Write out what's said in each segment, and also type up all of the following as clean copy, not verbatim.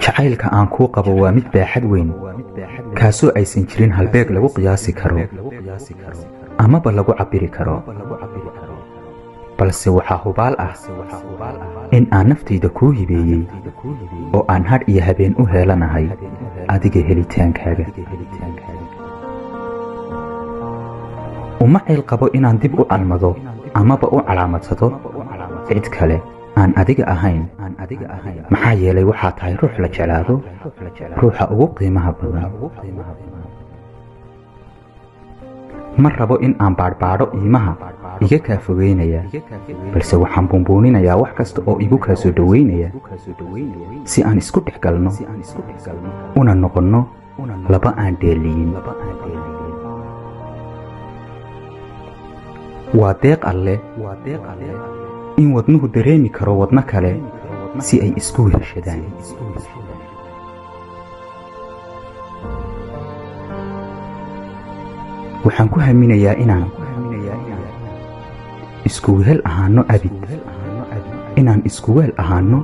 jacaylka aan kuu qabo waa mid baaxad weyn kaasoo aysan jirin halbeeg lagu qiyaasi karo amaba lagu cabiri karo balse waxaa hubaal ah in aan naftayda kuu hibeeyey oo aan hadh iyo habeen u heelanahay adiga helitaankaaga uma ceel qabo inaan dib u calmado amaba u calaamadsado cid kale aan adiga ahayn maxaa yeelay waxaa tahay ruux la jeclaado ruuxa ugu qiimaha badan ma rabo in aan baadhbaadho iimaha iga kaa fogeynaya balse waxaan buunbuuninayaa wax kasta oo igu kaa soo dhoweynaya si aan isku dhex galno una noqonno laba aan dheeliyin waa deeq alleh in wadnuhu dareemi karo wadno kale si ay isku weheshadaan waxaan ku haminayaa inaan isku wehel ahaano abid inaan isku weel ahaano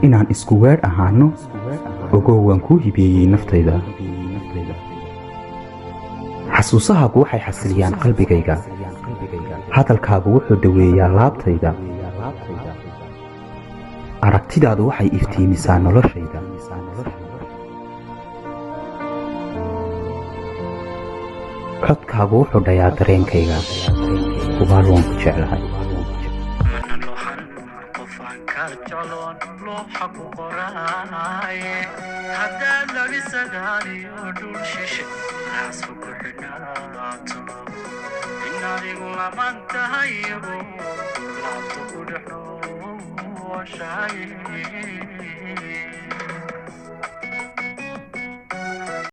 inaan isku weer ahaano ogow waan kuu hibeeyey naftayda xasuusahaagu waxay xasiliyaan qalbigayga hadalkaagu wuxuu daweeyaa laabtayda aragtidaadu waxay iftiimisaa noloshayda codkaagu wuxuu dhayaa dareenkayga hubaal waan ku jeclahay adigu laman tahay